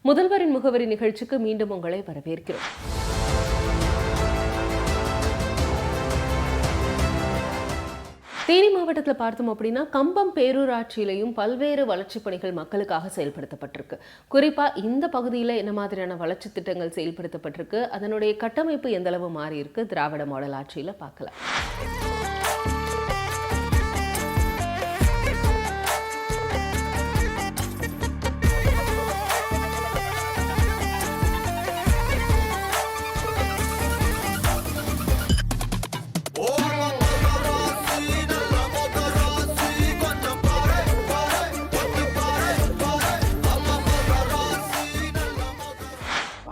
முதல்வரின் முகவரி நிகழ்ச்சிக்கு மீண்டும் உங்களை வரவேற்கிறோம். தேனி மாவட்டத்தில் பார்த்தோம் அப்படின்னா கம்பம் பேரூராட்சியிலையும் பல்வேறு வளர்ச்சிப் பணிகள் மக்களுக்காக செயல்படுத்தப்பட்டிருக்கு. குறிப்பா இந்த பகுதியில் என்ன மாதிரியான வளர்ச்சி திட்டங்கள் செயல்படுத்தப்பட்டிருக்கு, அதனுடைய கட்டமைப்பு எந்த அளவு மாறி இருக்கு, திராவிட மாடல் ஆட்சியில பார்க்கலாம்.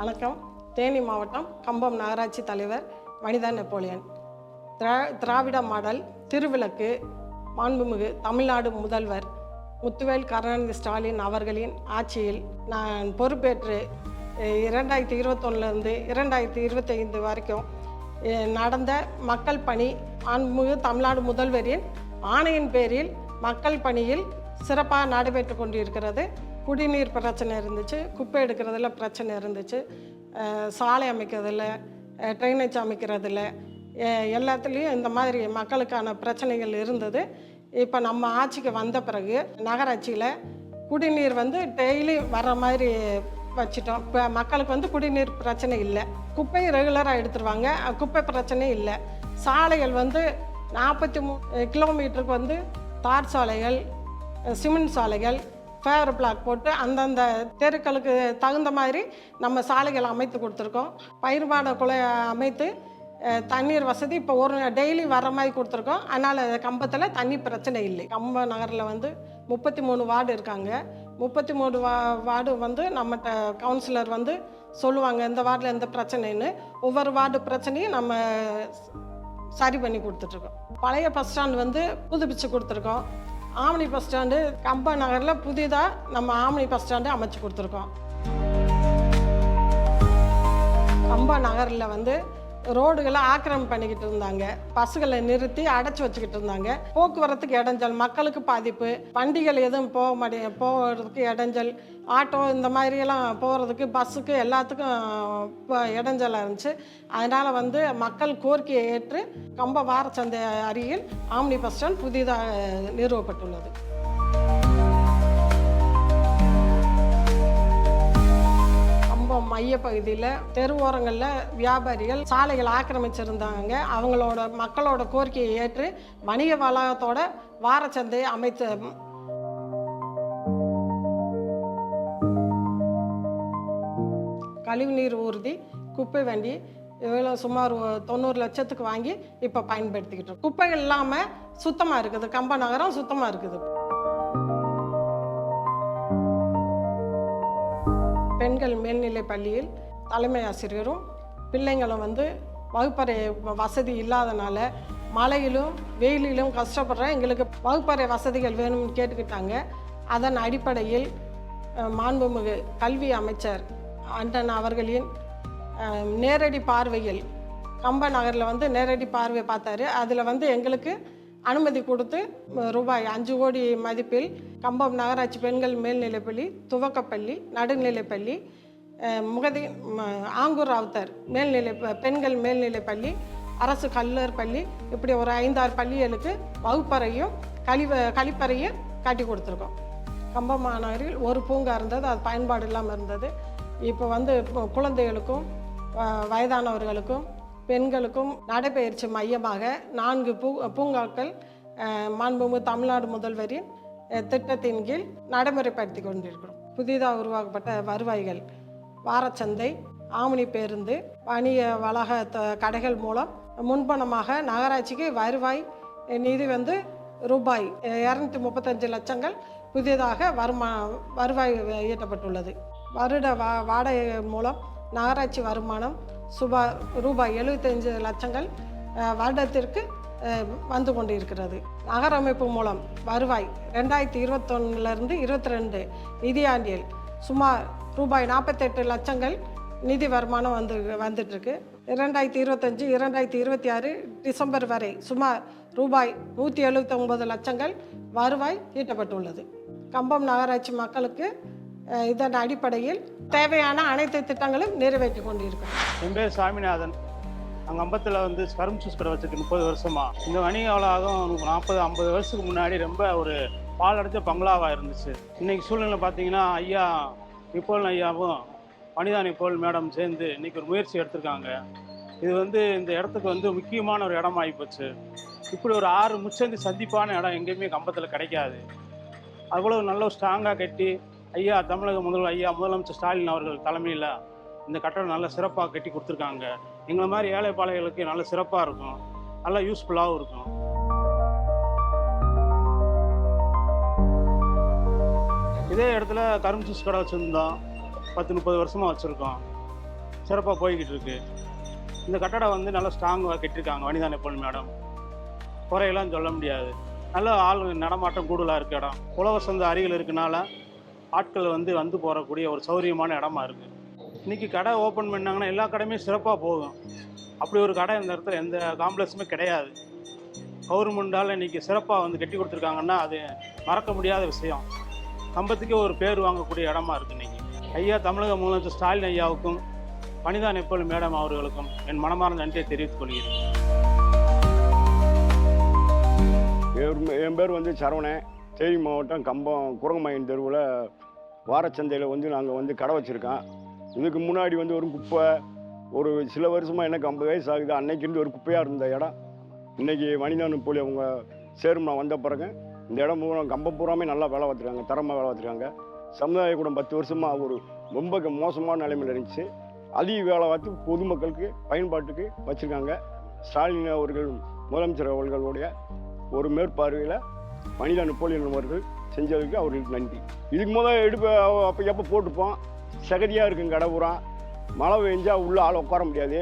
வணக்கம். தேனி மாவட்டம் கம்பம் நகராட்சி தலைவர் வனிதா நெப்போலியன். திராவிட மாடல் திருவிளக்கு மாண்புமிகு தமிழ்நாடு முதல்வர் முத்துவேல் கருணாநிதி ஸ்டாலின் அவர்களின் ஆட்சியில் நான் பொறுப்பேற்று 2021 2025 வரைக்கும் நடந்த மக்கள் பணி மாண்புமிகு தமிழ்நாடு முதல்வரின் ஆணையின் பேரில் மக்கள் பணியில் சிறப்பாக நடைபெற்று கொண்டிருக்கிறது. குடிநீர் பிரச்சனை இருந்துச்சு, குப்பை எடுக்கிறதுல பிரச்சனை இருந்துச்சு, சாலை அமைக்கிறதுல, ட்ரைனேஜ் அமைக்கிறதுல, எல்லாத்துலேயும் இந்த மாதிரி மக்களுக்கான பிரச்சனைகள் இருந்தது. இப்போ நம்ம ஆட்சிக்கு வந்த பிறகு நகராட்சியில் குடிநீர் டெய்லி வர மாதிரி வச்சிட்டோம். இப்போ மக்களுக்கு குடிநீர் பிரச்சனை இல்லை. குப்பையும் ரெகுலராக எடுத்துருவாங்க, குப்பை பிரச்சனை இல்லை. சாலைகள் 43 கிலோமீட்டருக்கு தார் சாலைகள், சிமெண்ட் சாலைகள், ஃபேவர் பிளாக் போட்டு அந்தந்த தெருக்களுக்கு தகுந்த மாதிரி நம்ம சாலைகள் அமைத்து கொடுத்துருக்கோம். பயிர்பாட குழாய் அமைத்து தண்ணீர் வசதி இப்போ ஒரு டெய்லி வர மாதிரி கொடுத்துருக்கோம். அதனால் கம்பத்தில் தண்ணி பிரச்சனை இல்லை. கம்ப நகரில் 33 வார்டு இருக்காங்க. 33 வார்டு நம்மகிட்ட கவுன்சிலர் சொல்லுவாங்க இந்த வார்டில் எந்த பிரச்சனைன்னு. ஒவ்வொரு வார்டு பிரச்சனையும் நம்ம சரி பண்ணி கொடுத்துட்ருக்கோம். பழைய பஸ் ஸ்டாண்டு புதுப்பிச்சு கொடுத்துருக்கோம். ஆம்னி பஸ் ஸ்டாண்டு கம்ப நகரில் புதிதாக நம்ம ஆம்னி பஸ் ஸ்டாண்டு அமைச்சு கொடுத்துருக்கோம். கம்ப நகரில் ரோடுகளை ஆக்கிரமிப்பு பண்ணிக்கிட்டு இருந்தாங்க. பஸ்ஸுகளை நிறுத்தி அடைச்சி வச்சுக்கிட்டு இருந்தாங்க. போக்குவரத்துக்கு இடைஞ்சல், மக்களுக்கு பாதிப்பு, வண்டிகள் எதுவும் போகிறதுக்கு இடைஞ்சல், ஆட்டோ இந்த மாதிரியெல்லாம் போகிறதுக்கு, பஸ்ஸுக்கு எல்லாத்துக்கும் இடைஞ்சலாக இருந்துச்சு. அதனால் மக்கள் கோரிக்கையை ஏற்று கம்ப வாரச்சந்தை அருகில் ஆம்னி பஸ் ஸ்டாண்ட் புதிதாக நிறுவப்பட்டுள்ளது. மையப்பகுதியில் தெருவோரங்களில் வியாபாரிகள் சாலைகள் ஆக்கிரமிச்சிருந்தாங்க. மக்களோட கோரிக்கையை ஏற்று வணிக வளாகத்தோட வாரச்சந்தையை அமைத்து கழிவுநீர் ஊர்தி, குப்பை வண்டி இவ்வளோ சுமார் 90 லட்சத்துக்கு வாங்கி இப்போ பயன்படுத்திக்கிட்டு இருக்கோம். குப்பைகள் இல்லாமல் சுத்தமாக இருக்குது. கம்ப நகரம் சுத்தமாக இருக்குது. பெண்கள் மேல்நிலை பள்ளியில் தலைமை ஆசிரியரும் பிள்ளைங்களும் வகுப்பறை வசதி இல்லாதனால மழையிலும் வெயிலிலும் கஷ்டப்படுற எங்களுக்கு வகுப்பறை வசதிகள் வேணும்னு கேட்டுக்கிட்டாங்க. அதன் அடிப்படையில் மாண்புமிகு கல்வி அமைச்சர் அண்ணன் அவர்களின் நேரடி பார்வையில் கம்ப நகரில் நேரடி பார்வை பார்த்தாரு. அதில் எங்களுக்கு அனுமதி கொடுத்து ரூபாய் 5 கோடி மதிப்பில் கம்பம் நகராட்சி பெண்கள் மேல்நிலைப்பள்ளி, துவக்கப்பள்ளி, நடுநிலைப்பள்ளி, ஆங்கூர் ராவுத்தர் பெண்கள் மேல்நிலைப்பள்ளி, அரசு கல்லூர் பள்ளி, இப்படி ஒரு 5-6 பள்ளிகளுக்கு வகுப்பறையும் கழிப்பறையும் கட்டி கொடுத்துருக்கோம். கம்பம் மாநகரில் ஒரு பூங்கா இருந்தது, அது பயன்பாடு இல்லாமல் இருந்தது. இப்போ குழந்தைகளுக்கும் வயதானவர்களுக்கும் பெண்களுக்கும் நடைபயிற்சி மையமாக 4 பூங்காக்கள் மாண்புமிகு தமிழ்நாடு முதல்வரின் திட்டத்தின் கீழ் நடைமுறைப்படுத்தி கொண்டிருக்கிறோம். புதிதாக உருவாக்கப்பட்ட வருவாய்கள் வாரச்சந்தை, ஆம்னி பேருந்து, வணிக வளாக கடைகள் மூலம் முன்பணமாக நகராட்சிக்கு வருவாய் நிதி ரூபாய் 235 லட்சங்கள் புதிதாக வருவாய் ஈட்டப்பட்டுள்ளது. வருட வாடகை மூலம் நகராட்சி வருமானம் ரூபாய் 75 லட்சங்கள் வருடத்திற்கு வந்து கொண்டிருக்கிறது. நகரமைப்பு மூலம் வருவாய் 2021 22 நிதியாண்டில் சுமார் ரூபாய் 48 லட்சங்கள் நிதி வருமானம் வந்துட்டுருக்கு. 2025 2026 டிசம்பர் வரை சுமார் ரூபாய் 179 லட்சங்கள் வருவாய் ஈட்டப்பட்டுள்ளது. கம்பம் நகராட்சி மக்களுக்கு இதன் அடிப்படையில் தேவையான அனைத்து திட்டங்களும் நிறைவேற்றி கொண்டிருக்கிறோம். என் பேர் சாமிநாதன். அங்கே அம்பத்தில் வந்து கரும்பு ஜூஸ் கடை வச்சுருக்கு 30 வருஷமா. இந்த வணிக வளாகம் 40-50 வருஷத்துக்கு முன்னாடி ரொம்ப ஒரு பால் அடைச்ச பங்களாவாக இருந்துச்சு. இன்னைக்கு சூழ்நிலை பார்த்தீங்கன்னா ஐயா நிப்போல் ஐயாவும் வனிதா நிப்போல் மேடம் சேர்ந்து இன்னைக்கு ஒரு முயற்சி எடுத்திருக்காங்க. இது வந்து இந்த இடத்துக்கு வந்து முக்கியமான ஒரு இடம் ஆகிப்போச்சு. இப்படி ஒரு 6 முச்சந்தி சந்திப்பான இடம் எங்கேயுமே கம்பத்தில் கிடைக்காது. அவ்வளவு நல்ல ஸ்ட்ராங்காக கட்டி ஐயா தமிழக முதலமைச்சர் ஸ்டாலின் அவர்கள் தலைமையில் இந்த கட்டடம் நல்ல சிறப்பாக கட்டி கொடுத்துருக்காங்க. எங்களை மாதிரி ஏழைப்பாளைகளுக்கு நல்ல சிறப்பாக இருக்கும், நல்லா யூஸ்ஃபுல்லாகவும் இருக்கும். இதே இடத்துல கரும்பு ஜூஸ் கடை வச்சுருந்தோம், 10-30 வருஷமாக வச்சுருக்கோம், சிறப்பாக போய்கிட்டு இருக்கு. இந்த கட்டடம் வந்து நல்லா ஸ்ட்ராங்காக கட்டியிருக்காங்க வனிதா நிப்போல் மேடம். குறையெல்லாம் சொல்ல முடியாது. நல்ல ஆள் நடமாட்டம் கூடுதலாக இருக்க இடம். உழவர் சந்தை அருகில் இருக்கனால ஆட்கள் வந்து போகக்கூடிய ஒரு சௌரியமான இடமா இருக்குது. இன்றைக்கி கடை ஓப்பன் பண்ணாங்கன்னா எல்லா கடையுமே சிறப்பாக போகும். அப்படி ஒரு கடை இந்த இடத்துல எந்த காம்ப்ளெக்ஸுமே கிடையாது. கவர்மெண்டால் இன்றைக்கி சிறப்பாக வந்து கட்டி கொடுத்துருக்காங்கன்னா அது மறக்க முடியாத விஷயம். கம்பத்துக்கே ஒரு பேர் வாங்கக்கூடிய இடமா இருக்குது இன்றைக்கி. ஐயா தமிழக முதலமைச்சர் ஸ்டாலின் ஐயாவுக்கும் வனிதா நிப்போல் மேடம் அவர்களுக்கும் என் மனமார்ந்த நன்றியை தெரிவித்துக் கொள்கிறேன். என் பேர் வந்து சரவணன். தேனி மாவட்டம் கம்பம் குரங்கமாயன் தெருவில் வாரச்சந்தையில் வந்து நாங்கள் வந்து கடை வச்சுருக்கோம். இதுக்கு முன்னாடி வந்து ஒரு குப்பை, ஒரு சில வருஷமாக எனக்கு 50 வயசு ஆகுது. அன்னைக்கு ஒரு குப்பையாக இருந்த இடம் இன்றைக்கி வனிதா நிப்போல் அவங்க சேர்மன் வந்த பிறகு இந்த இடம் பூரா கம்பம் பூராமே நல்லா வேலை பார்த்துருக்காங்க, தரமாக வேலை பார்த்துருக்காங்க. சமுதாய கூடம் 10 வருஷமாக ஒரு ரொம்ப மோசமான நிலைமையில் இருந்துச்சு. அதிக வேலை பார்த்து பொதுமக்களுக்கு பயன்பாட்டுக்கு வச்சுருக்காங்க. ஸ்டாலின் அவர்கள் முதலமைச்சர் அவர்களுடைய ஒரு மேற்பார்வையில் வனிதா நிப்போல் அவர்கள் செஞ்சதுக்கு அவர்களுக்கு நன்றி. இதுக்கு முதல் அப்போ எப்போ போட்டுப்போம், சகதியாக இருக்குங்க கடை பூரா. மழை பெஞ்சால் உள்ள ஆள் உட்கார முடியாது.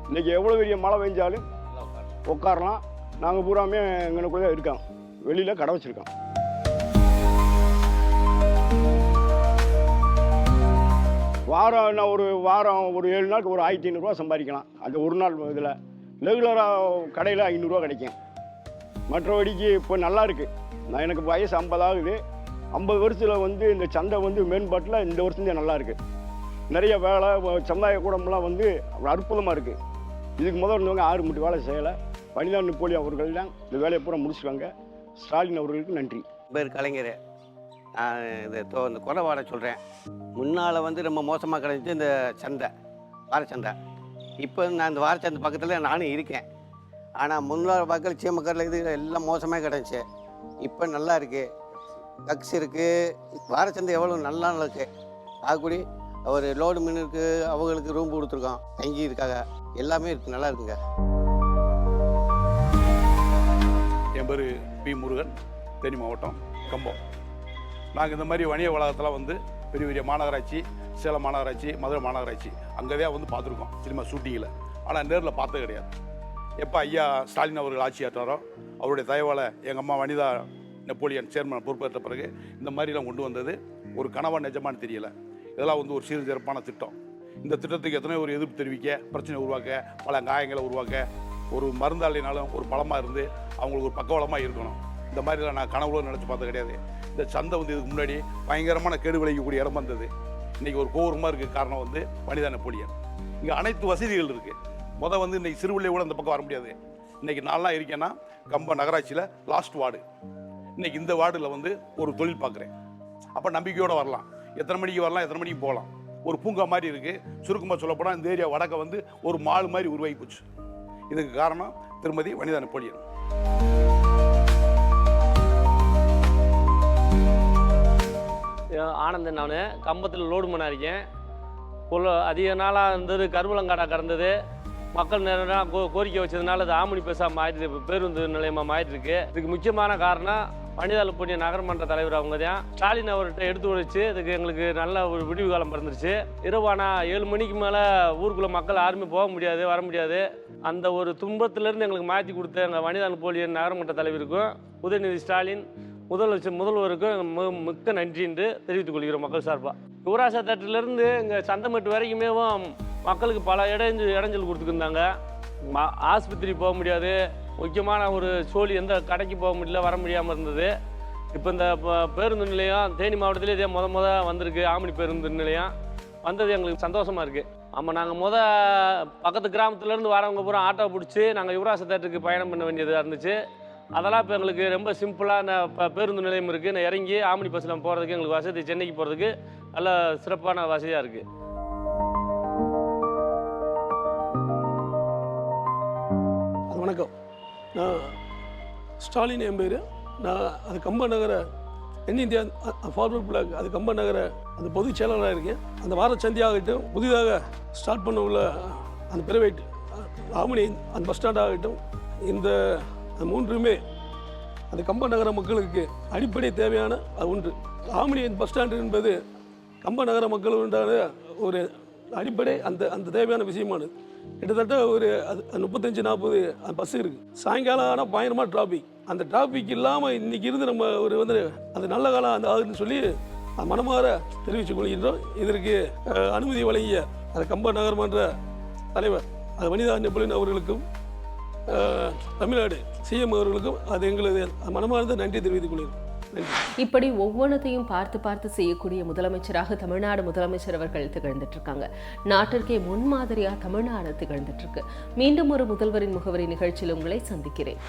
இன்றைக்கி எவ்வளோ பெரிய மழை பெஞ்சாலும் உட்காரலாம். நாங்கள் பூராமே எங்களுக்குள்ளே இருக்கோம், வெளியில் கடை வச்சுருக்கோம். வாரம் ஒரு 7 நாளுக்கு ஒரு 1500 சம்பாதிக்கலாம். அந்த ஒரு நாள் இதில் ரெகுலராக கடையில் 500 கிடைக்கும். மற்றபடிக்கு இப்போ நல்லா இருக்குது. எனக்கு வயசு 50 ஆகுது. 50 வருஷத்தில் வந்து இந்த சந்தை வந்து மேம்பாட்டில் இந்த வருஷம் நல்லா இருக்குது. நிறைய வேலை சமுதாய கூடமெல்லாம் வந்து அற்புதமாக இருக்குது. இதுக்கு முதல் இருந்தவங்க 6 முட்டு வேலை செய்யலை. வனிதா நிப்போல் அவர்கள் தான் இந்த வேலையை பூரா முடிச்சுக்காங்க. ஸ்டாலின் அவர்களுக்கு நன்றி. பேர் கலைஞர். நான் இந்த கொடவாடை சொல்கிறேன். முன்னால் வந்து ரொம்ப மோசமாக கிடந்துச்சு இந்த சந்தை, வாரச்சந்தை. இப்போ நான் இந்த வாரச்சந்தை பக்கத்தில் நானும் இருக்கேன். ஆனால் முன்னாள் மக்கள் சீமக்கரில் இது எல்லாம் மோசமாக கிடந்துச்சு. இப்போ நல்லா இருக்குது, கக்ஸ் இருக்குது. வாரச்சந்தை எவ்வளோ நல்லா இருக்குது. ஆகக்கூடி ஒரு லோடு மீன் இருக்குது, அவங்களுக்கு ரூம் கொடுத்துருக்கோம், தங்கி இருக்காங்க, எல்லாமே இருக்குது, நல்லா இருக்குங்க. என் பேர் பி முருகன், தேனி மாவட்டம் கம்பம். நாங்கள் இந்த மாதிரி வணிக வளாகத்தில் வந்து பெரிய பெரிய மாநகராட்சி, சேலம் மாநகராட்சி, மதுரை மாநகராட்சி அங்கே தான் வந்து பார்த்துருக்கோம் சினிமா ஷூட்டிங்கில். ஆனால் நேரில் பார்த்தது கிடையாது. எப்போ ஐயா ஸ்டாலின் அவர்கள் ஆட்சி ஆற்றாரோ அவருடைய தயவால் எங்கள் அம்மா வனிதா நெப்போலியன் சேர்மன் பொறுப்பேற்ற பிறகு இந்த மாதிரிலாம் கொண்டு வந்தது ஒரு கனவா நிஜமானு தெரியலை. இதெல்லாம் வந்து ஒரு சிறப்பான திட்டம். இந்த திட்டத்துக்கு எத்தனை ஒரு எதிர்ப்பு தெரிவிக்க, பிரச்சனை உருவாக்க, பல காயங்களை உருவாக்க, ஒரு மருந்தாளினாலும் ஒரு பலமாக இருந்து அவங்களுக்கு ஒரு பக்கவளமாக இருக்கணும். இந்த மாதிரிலாம் நான் கனவுல நினச்சி பார்த்தது கிடையாது. இந்த சந்தை வந்து இதுக்கு முன்னாடி பயங்கரமான கேடு விளைவிக்கக்கூடிய இடம் வந்தது. இன்றைக்கி ஒரு கோபுரமாக இருக்குது. காரணம் வந்து வனிதா நெப்போலியன். இங்கே அனைத்து வசதிகள் இருக்குது. வந்து இன்றைக்கி சிறுவில்லை கூட இந்த பக்கம் வர முடியாது. இன்றைக்கி நான்லாம் இருக்கேன்னா கம்பம் நகராட்சியில் லாஸ்ட் வார்டு. இன்றைக்கி இந்த வார்டில் வந்து ஒரு தொழில் பார்க்குறேன். அப்போ நம்பிக்கையோடு வரலாம். எத்தனை மணிக்கு வரலாம், எத்தனை மணிக்கு போகலாம். ஒரு பூங்கா மாதிரி இருக்குது. சுருக்கமாக சொல்லப்போனால் இந்த ஏரியா வடக்க வந்து ஒரு மால் மாதிரி உருவாகி போச்சு. இதுக்கு காரணம் திருமதி வனிதா நெப்போலியன். ஆனந்தன். நான் கம்பத்தில் லோடு பண்ண இருக்கேன். அதிக நாளாக இருந்தது கருவலங்காடா கடந்தது. மக்கள் நேரம் கோரிக்கை வச்சதுனால அது ஆமணி பேசாமல் மாறிட்டு பேருந்து நிலையமாக மாறிட்டுருக்கு. இதுக்கு முக்கியமான காரணம் வனிதா நிப்போலியன் நகரமன்ற தலைவர் அவங்க தான். ஸ்டாலின் அவர்கிட்ட எடுத்து உழைச்சி இதுக்கு எங்களுக்கு நல்ல ஒரு விடிவு காலம் பிறந்துருச்சு. இரவானா 7 மணிக்கு மேலே ஊருக்குள்ளே மக்கள் யாருமே போக முடியாது, வர முடியாது. அந்த ஒரு துன்பத்திலேருந்து எங்களுக்கு மாற்றி கொடுத்த எங்கள் வனிதா நிப்போலியன் நகரமன்ற தலைவருக்கும் உதயநிதி ஸ்டாலின் முதல்வருக்கும் மிக்க நன்றி என்று தெரிவித்துக் கொள்கிறோம் மக்கள் சார்பாக. யுவராசா தட்டிலேருந்து இங்கே சந்தமட்டு வரைக்குமே மக்களுக்கு பல இடைஞ்சல் கொடுத்துருந்தாங்க. ஆஸ்பத்திரி போக முடியாது, முக்கியமான ஒரு சோழி எந்த கடைக்கு போக முடியல, வர முடியாமல் இருந்தது. இப்போ இந்த பேருந்து நிலையம் தேனி மாவட்டத்திலே இதே முத வந்திருக்கு. ஆமணி பேருந்து நிலையம் வந்தது எங்களுக்கு சந்தோஷமாக இருக்குது. ஆமாம், நாங்கள் பக்கத்து கிராமத்துலேருந்து வரவங்க பூரா ஆட்டோ பிடிச்சி நாங்கள் யுவராஜ் தேட்டருக்கு பயணம் பண்ண வேண்டியதாக இருந்துச்சு. அதெல்லாம் இப்போ எங்களுக்கு ரொம்ப சிம்பிளான பேருந்து நிலையம் இருக்குது. நான் இறங்கி ஆம்னி பஸ்ஸில் போகிறதுக்கு எங்களுக்கு வசதி, சென்னைக்கு போகிறதுக்கு நல்ல சிறப்பான வசதியாக இருக்குது. வணக்கம், நான் ஸ்டாலின் என் பேர். நான் அது கம்பம் நகர தென்னிந்தியா ஃபார்வர்ட் பிளாக் அது கம்பம் நகர அந்த பொதுச் செயலாளராக இருக்கேன். அந்த வாரச்சந்தையாகட்டும், புதிதாக ஸ்டார்ட் பண்ண உள்ள அந்த பிரைவேட் ஆமணி அந்த பஸ் ஸ்டாண்ட் ஆகட்டும், இந்த மூன்றுமே அந்த கம்பம் நகர மக்களுக்கு அடிப்படை தேவையான ஒன்று. ஆமணி பஸ் ஸ்டாண்டு என்பது கம்பம் நகர மக்கள் உண்டான ஒரு அடிப்படை அந்த தேவையான விஷயமானது. கிட்டத்தட்ட ஒரு 35-40 பஸ் இருக்குது. சாயங்காலம் ஆனால் பயங்கரமாக டிராஃபிக். அந்த டிராஃபிக் இல்லாமல் இன்றைக்கி இருந்து நம்ம அந்த நல்ல காலம் அந்த ஆகுதுன்னு சொல்லி மனமாற தெரிவித்துக் கொள்கின்றோம். இதற்கு அனுமதி வழங்கிய அந்த கம்ப நகர்மன்ற தலைவர் அது வனிதா நெப்பலின் அவர்களுக்கும் தமிழ்நாடு சிஎம் அவர்களுக்கும் அது எங்களது மனமார்ந்த நன்றி தெரிவித்துக் கொள்கிறோம். இப்படி ஒவ்வொன்றத்தையும் பார்த்து செய்யக்கூடிய முதலமைச்சராக தமிழ்நாடு முதலமைச்சர் அவர்கள் திகழ்ந்துட்டு இருக்காங்க. நாட்டிற்கே முன்மாதிரியா தமிழ்நாடு திகழ்ந்துட்டு இருக்கு. மீண்டும் ஒரு முதல்வரின் முகவரி நிகழ்ச்சியில் உங்களை சந்திக்கிறேன்.